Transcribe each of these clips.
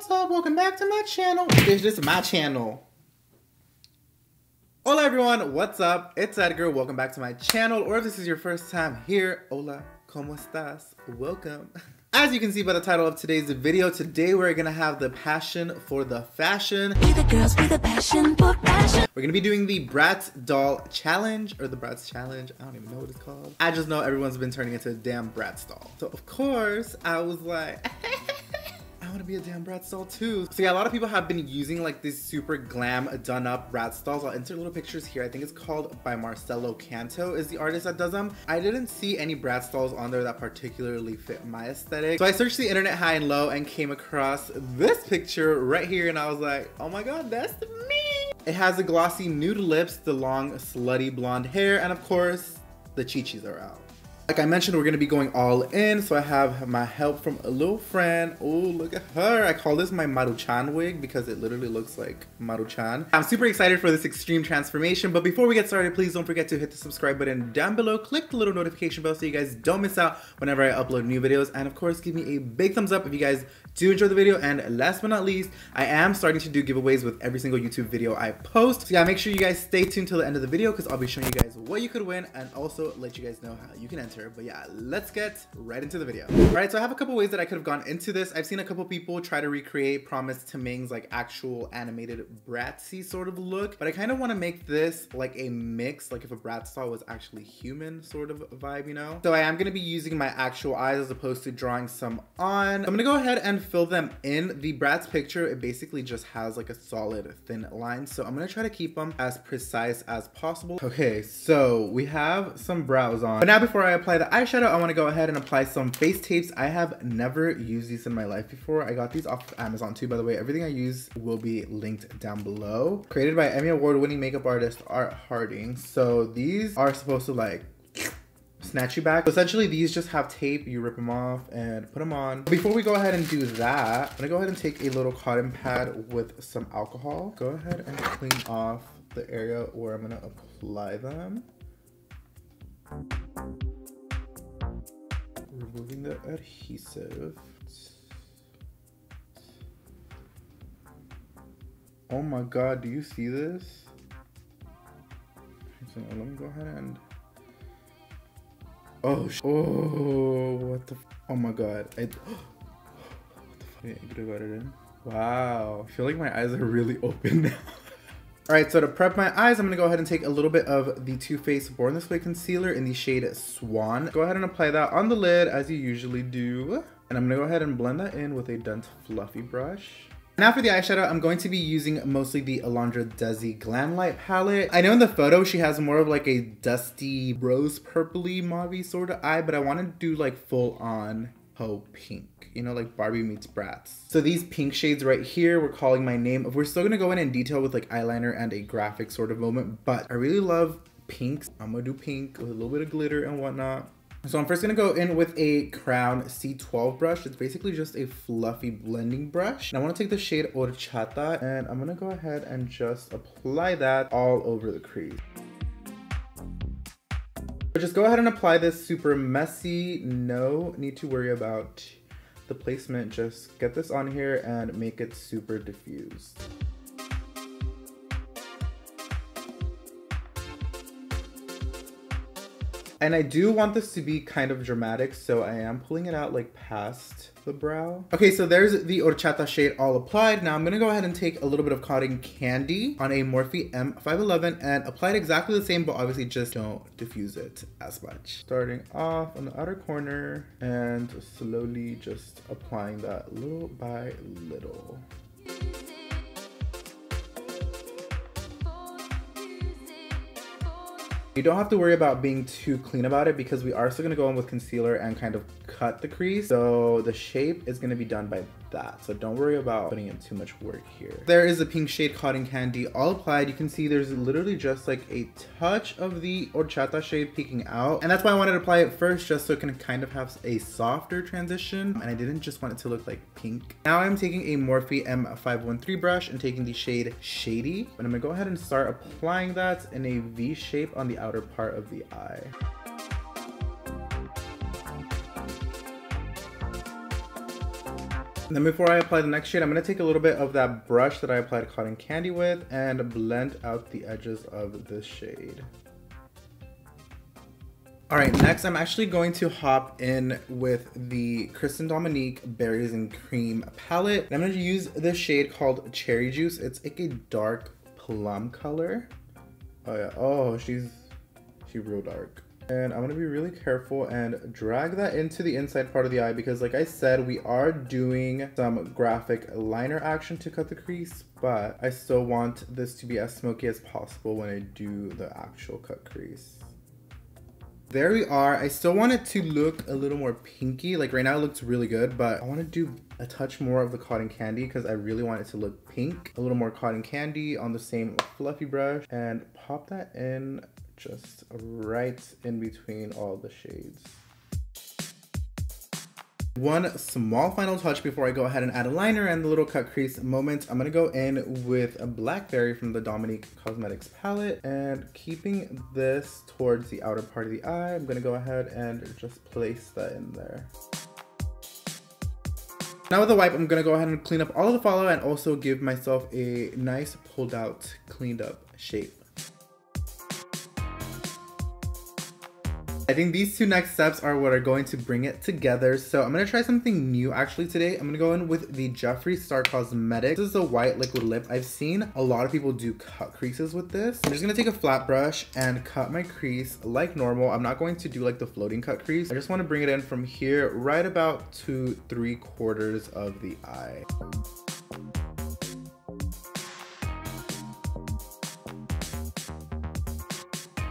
what's up? Welcome back to my channel. This is my channel. Hola everyone, what's up? It's Edgar. Welcome back to my channel, or if this is your first time here, hola, ¿cómo estás? Welcome. As you can see by the title of today's video, today we're gonna have the passion for the fashion. We the girls, we the passion for fashion. We're gonna be doing the Bratz doll challenge, or the Bratz challenge. I don't even know what it's called. I just know everyone's been turning into a damn Bratz doll. So of course, I was like, I want to be a damn Bratz doll too. So yeah, a lot of people have been using like these super glam done up Bratz dolls. I'll insert little pictures here. I think it's called by Marcelo Canto is the artist that does them. I didn't see any Bratz dolls on there that particularly fit my aesthetic. So I searched the internet high and low and came across this picture right here, and I was like, oh my god, that's me. It has the glossy nude lips, the long slutty blonde hair, and of course the chichis are out. Like I mentioned, we're gonna be going all in, so I have my help from a little friend. Oh, look at her. I call this my Maruchan wig because it literally looks like Maruchan. I'm super excited for this extreme transformation, but before we get started, please don't forget to hit the subscribe button down below. Click the little notification bell so you guys don't miss out whenever I upload new videos. And of course, give me a big thumbs up if you guys do enjoy the video. And last but not least, I am starting to do giveaways with every single YouTube video I post. So yeah, make sure you guys stay tuned till the end of the video because I'll be showing you guys what you could win and also let you guys know how you can enter. But yeah, let's get right into the video. All right, so I have a couple ways that I could have gone into this. I've seen a couple people try to recreate Promise to Ming's like actual animated Bratzy sort of look, but I kind of want to make this like a mix, like if a Bratz doll was actually human sort of vibe, you know? So I am going to be using my actual eyes as opposed to drawing some on. I'm going to go ahead and fill them in. The Bratz picture, it basically just has like a solid thin line, so I'm going to try to keep them as precise as possible. Okay, so we have some brows on, but now before I apply the eyeshadow, I want to go ahead and apply some face tapes. I have never used these in my life before. I got these off of Amazon too, by the way. Everything I use will be linked down below. Created by Emmy Award-winning makeup artist Art Harding. So these are supposed to like snatch you back. So essentially these just have tape. You rip them off and put them on. Before we go ahead and do that, I'm gonna go ahead and take a little cotton pad with some alcohol. Go ahead and clean off the area where I'm gonna apply them. Removing the adhesive. Oh my god, do you see this? So let me go ahead and... Oh, what the... Oh my god. What the fuck? Wait, I got it in. Wow. I feel like my eyes are really open now. Alright, so to prep my eyes, I'm going to go ahead and take a little bit of the Too Faced Born This Way concealer in the shade Swan. Go ahead and apply that on the lid as you usually do. And I'm going to go ahead and blend that in with a dense fluffy brush. Now for the eyeshadow, I'm going to be using mostly the Alondra Dessy Glamlite palette. I know in the photo she has more of like a dusty rose purpley mauve sort of eye, but I want to do like full on Ho pink, you know, like Barbie meets Bratz. So these pink shades right here, we're calling my name. We're still gonna go in detail with like eyeliner and a graphic sort of moment, but I really love pinks. I'm gonna do pink with a little bit of glitter and whatnot. So I'm first gonna go in with a Crown C12 brush. It's basically just a fluffy blending brush. And I wanna take the shade Horchata, and I'm gonna go ahead and just apply that all over the crease. Just go ahead and apply this super messy. No need to worry about the placement. Just get this on here and make it super diffused. And I do want this to be kind of dramatic, so I am pulling it out like past the brow. Okay, so there's the Horchata shade all applied. Now I'm gonna go ahead and take a little bit of cotton candy on a Morphe M511 and apply it exactly the same, but obviously just don't diffuse it as much. Starting off on the outer corner and slowly just applying that little by little. You don't have to worry about being too clean about it because we are still gonna go in with concealer and kind of cut the crease. So the shape is gonna be done by that. So don't worry about putting in too much work here. There is a pink shade Cotton Candy all applied. You can see there's literally just like a touch of the Horchata shade peeking out. And that's why I wanted to apply it first, just so it can kind of have a softer transition. And I didn't just want it to look like pink. Now I'm taking a Morphe M513 brush and taking the shade Shady. And I'm gonna go ahead and start applying that in a V shape on the outer part of the eye. And then before I apply the next shade, I'm gonna take a little bit of that brush that I applied cotton candy with and blend out the edges of this shade. All right, next I'm actually going to hop in with the Christen Dominique Berries and Cream palette. And I'm gonna use this shade called Cherry Juice. It's like a dark plum color. Oh yeah, oh, she's real dark. And I'm gonna be really careful and drag that into the inside part of the eye because like I said, we are doing some graphic liner action to cut the crease, but I still want this to be as smoky as possible when I do the actual cut crease. There we are. I still want it to look a little more pinky. Like right now it looks really good, but I want to do a touch more of the cotton candy because I really want it to look pink. A little more cotton candy on the same fluffy brush and pop that in just right in between all the shades. One small final touch before I go ahead and add a liner and the little cut crease moment. I'm gonna go in with a Blackberry from the Dominique Cosmetics palette, and keeping this towards the outer part of the eye, I'm gonna go ahead and just place that in there. Now with a wipe, I'm gonna go ahead and clean up all of the fallout and also give myself a nice pulled out, cleaned up shape. I think these two next steps are what are going to bring it together. So I'm gonna try something new actually today. I'm gonna go in with the Jeffree Star Cosmetics. This is a white liquid lip. I've seen a lot of people do cut creases with this. I'm just gonna take a flat brush and cut my crease like normal. I'm not going to do like the floating cut crease. I just wanna bring it in from here right about to 3/4 of the eye.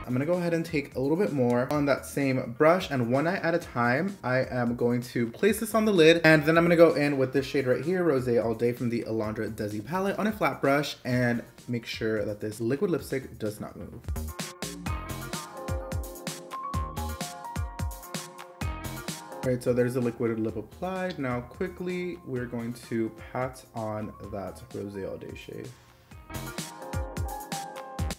I'm gonna go ahead and take a little bit more on that same brush, and one eye at a time, I am going to place this on the lid, and then I'm gonna go in with this shade right here, Rosé All Day from the Alondra Dessy palette on a flat brush, and make sure that this liquid lipstick does not move. Alright, so there's the liquid lip applied. Now quickly, we're going to pat on that Rosé All Day shade.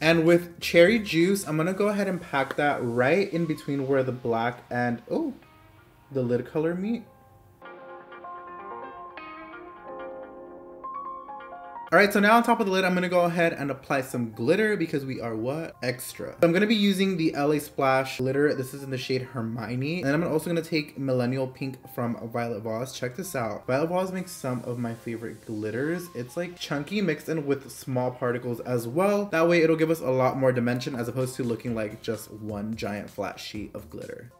And with Cherry Juice, I'm gonna go ahead and pack that right in between where the black and, oh, the lid color meet. All right, so now on top of the lid, I'm gonna go ahead and apply some glitter because we are what? Extra. So I'm gonna be using the LA Splash glitter. This is in the shade Hermione. And I'm also gonna take Millennial Pink from Violet Voss. Check this out. Violet Voss makes some of my favorite glitters. It's like chunky mixed in with small particles as well. That way it'll give us a lot more dimension as opposed to looking like just one giant flat sheet of glitter.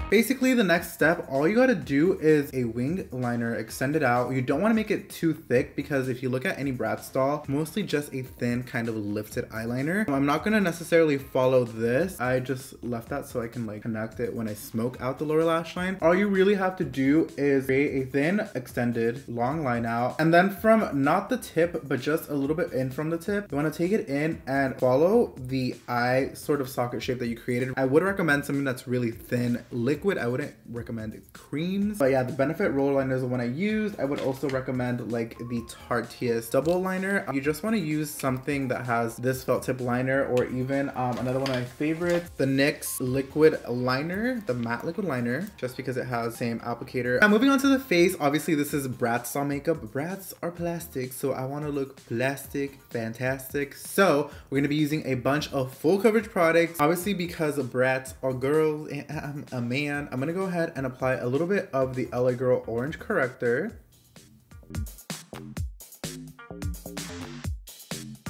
Basically, the next step, all you gotta do is a winged liner, extend it out. You don't wanna make it too thick because if you look at any Bratz doll, mostly just a thin kind of lifted eyeliner. I'm not gonna necessarily follow this. I just left that so I can like connect it when I smoke out the lower lash line. All you really have to do is create a thin, extended, long line out. And then from not the tip, but just a little bit in from the tip, you wanna take it in and follow the eye sort of socket shape that you created. I would recommend something that's really thin, liquid. I wouldn't recommend creams, but yeah, the Benefit roller liner is the one I used. I would also recommend like the Tarteist double liner. You just want to use something that has this felt tip liner, or even another one of my favorites, the NYX liquid liner, the matte liquid liner, just because it has the same applicator. Now moving on to the face, obviously this is Bratz style makeup. Bratz are plastic, so I want to look plastic, fantastic. So we're going to be using a bunch of full coverage products, obviously because Bratz are girls and I'm a man. I'm gonna go ahead and apply a little bit of the LA Girl Orange Corrector.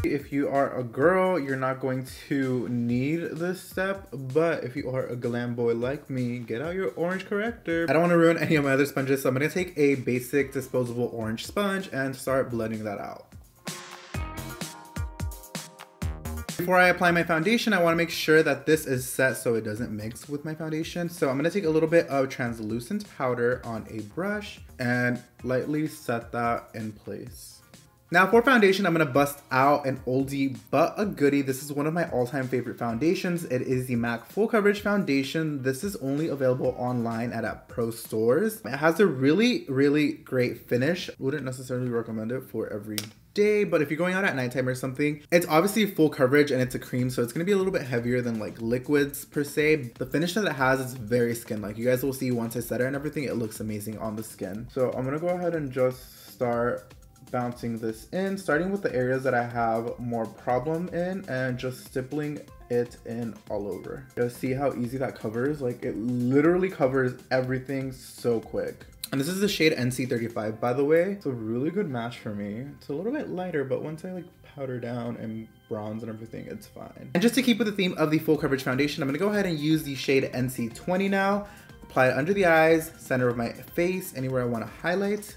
If you are a girl, you're not going to need this step, but if you are a glam boy like me, get out your orange corrector. I don't want to ruin any of my other sponges, so I'm gonna take a basic disposable orange sponge and start blending that out. Before I apply my foundation, I want to make sure that this is set so it doesn't mix with my foundation. So I'm going to take a little bit of translucent powder on a brush and lightly set that in place. Now for foundation, I'm going to bust out an oldie but a goodie. This is one of my all-time favorite foundations. It is the MAC Full Coverage Foundation. This is only available online at pro stores. It has a really, really great finish. Wouldn't necessarily recommend it for every day, but if you're going out at nighttime or something, it's obviously full coverage and it's a cream, so it's gonna be a little bit heavier than like liquids per se. The finish that it has is very skin-like. You guys will see once I set it and everything, it looks amazing on the skin. So I'm gonna go ahead and just start bouncing this in, starting with the areas that I have more problem in and just stippling it in all over. Just see how easy that covers. Like, it literally covers everything so quick. And this is the shade NC35, by the way. It's a really good match for me. It's a little bit lighter, but once I like powder down and bronze and everything, it's fine. And just to keep with the theme of the full coverage foundation, I'm gonna go ahead and use the shade NC20 now. Apply it under the eyes, center of my face, anywhere I wanna highlight.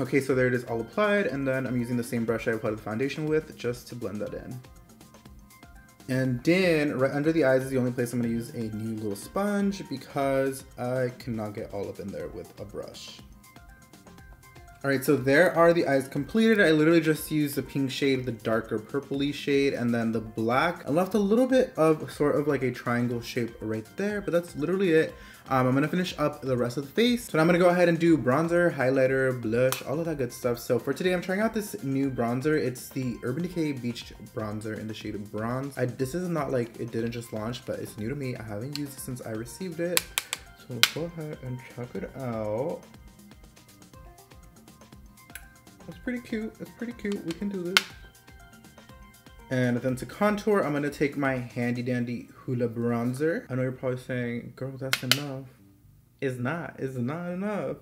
Okay, so there it is all applied, and then I'm using the same brush I applied the foundation with just to blend that in. And then right under the eyes is the only place I'm gonna use a new little sponge because I cannot get all up in there with a brush. All right, so there are the eyes completed. I literally just used the pink shade, the darker purpley shade, and then the black. I left a little bit of sort of like a triangle shape right there, but that's literally it. I'm gonna finish up the rest of the face. So now I'm gonna go ahead and do bronzer, highlighter, blush, all of that good stuff. So for today, I'm trying out this new bronzer. It's the Urban Decay Beach Bronzer in the shade of Bronze. This is not like it didn't just launch, but it's new to me. I haven't used it since I received it. So let's go ahead and check it out. It's pretty cute. It's pretty cute. We can do this. And then to contour, I'm gonna take my handy dandy Hoola bronzer. I know you're probably saying, girl, that's enough. It's not. It's not enough.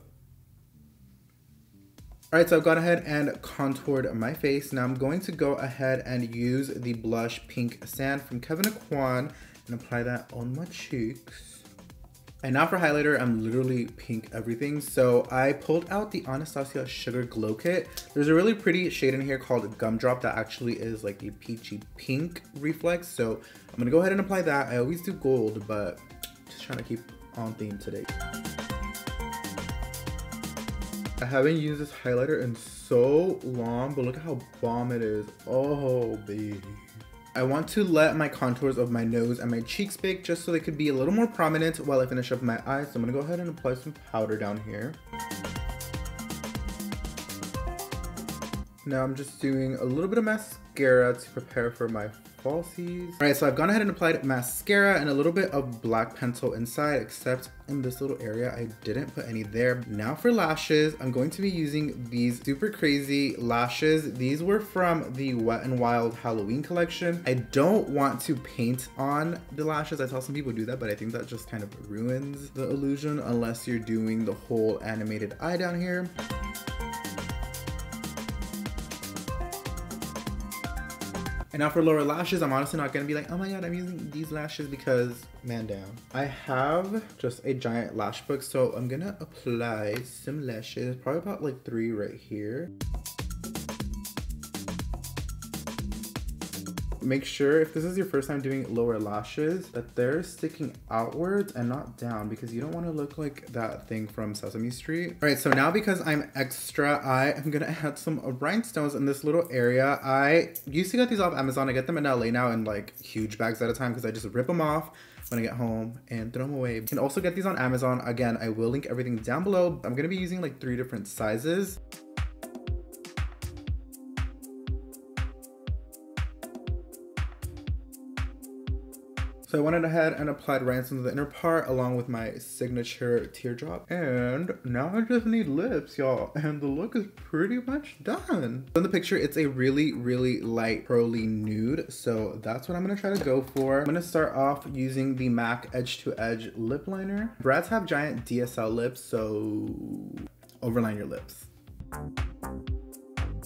All right, so I've gone ahead and contoured my face. Now I'm going to go ahead and use the blush Pink Sand from Kevyn Aucoin and apply that on my cheeks. And now for highlighter, I'm literally pink everything. So I pulled out the Anastasia Sugar Glow Kit. There's a really pretty shade in here called Gumdrop that actually is like a peachy pink reflex. So I'm gonna go ahead and apply that. I always do gold, but just trying to keep on theme today. I haven't used this highlighter in so long, but look at how bomb it is. Oh, baby. I want to let my contours of my nose and my cheeks bake just so they could be a little more prominent while I finish up my eyes. So I'm gonna go ahead and apply some powder down here. Now I'm just doing a little bit of mascara to prepare for my falsies. All right, so I've gone ahead and applied mascara and a little bit of black pencil inside, except in this little area, I didn't put any there. Now for lashes, I'm going to be using these super crazy lashes. These were from the Wet n Wild Halloween collection. I don't want to paint on the lashes. I saw some people do that, but I think that just kind of ruins the illusion unless you're doing the whole animated eye down here. And now for lower lashes, I'm honestly not gonna be like, oh my god, I'm using these lashes because, man down. I have just a giant lash book, so I'm gonna apply some lashes, probably about like 3 right here. Make sure if this is your first time doing lower lashes that they're sticking outwards and not down because you don't want to look like that thing from Sesame Street. All right, so now because I'm extra, I am gonna add some rhinestones in this little area. I used to get these off Amazon. I get them in LA now in like huge bags at a time because I just rip them off when I get home and throw them away. You can also get these on Amazon. Again, I will link everything down below. I'm gonna be using like 3 different sizes. So I went ahead and applied rhinestones to the inner part along with my signature teardrop. And now I just need lips, y'all. And the look is pretty much done. In the picture, it's a really, really light pearly nude. So that's what I'm gonna try to go for. I'm gonna start off using the MAC Edge to Edge lip liner. Bratz have giant DSL lips, so overline your lips.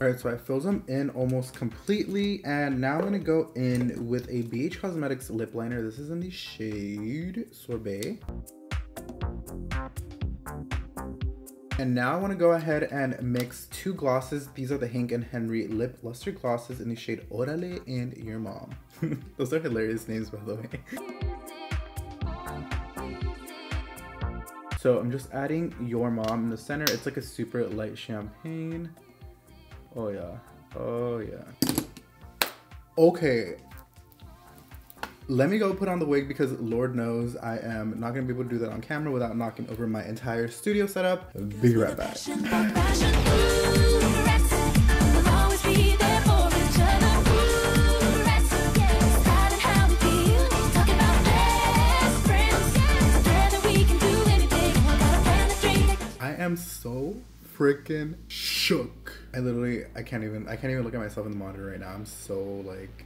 All right, so I filled them in almost completely, and now I'm gonna go in with a PUR Cosmetics lip liner. This is in the shade Sorbet. And now I wanna go ahead and mix 2 glosses. These are the Hank and Henry Lip Lustre glosses in the shade Orale and Your Mom. Those are hilarious names, by the way. So I'm just adding Your Mom in the center. It's like a super light champagne. Oh yeah, oh yeah. Okay, let me go put on the wig because Lord knows I am not gonna be able to do that on camera without knocking over my entire studio setup. Be right back. I am so freaking shook. I can't even look at myself in the monitor right now. I'm so like.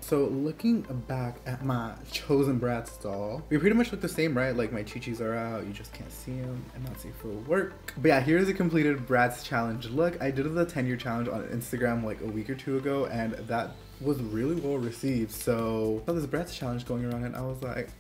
So looking back at my chosen Bratz doll, we pretty much look the same, right? Like my chi-chis are out, you just can't see them. I'm not safe for work. But yeah, here's a completed Bratz challenge look. I did the 10-year challenge on Instagram like a week or two ago, and that was really well received. So I saw this Bratz challenge going around and I was like,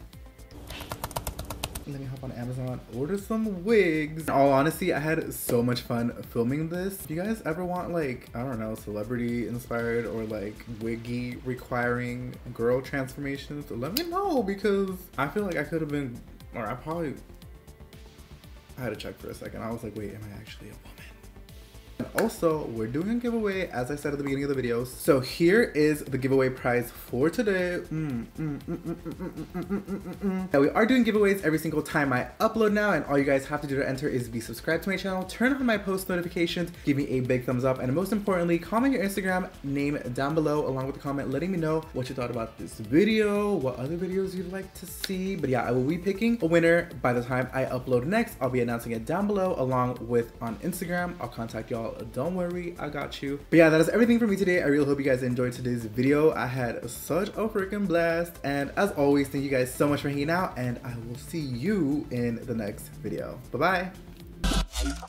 let me hop on Amazon, order some wigs. In all honesty, I had so much fun filming this. If you guys ever want like, I don't know, celebrity inspired or like wiggy requiring girl transformations, let me know because I feel like I could have been, or I had to check for a second. I was like, wait, am I actually a woman? And also, we're doing a giveaway, as I said at the beginning of the video. So here is the giveaway prize for today. Now we are doing giveaways every single time I upload now, and all you guys have to do to enter is be subscribed to my channel, turn on my post notifications, give me a big thumbs up, and most importantly, comment your Instagram name down below along with a comment letting me know what you thought about this video, what other videos you'd like to see. But yeah, I will be picking a winner by the time I upload next. I'll be announcing it down below along with on Instagram. I'll contact y'all. Don't worry, I got you. But yeah, that is everything for me today. I really hope you guys enjoyed today's video. I had such a freaking blast, and as always, thank you guys so much for hanging out, and I will see you in the next video. Bye bye.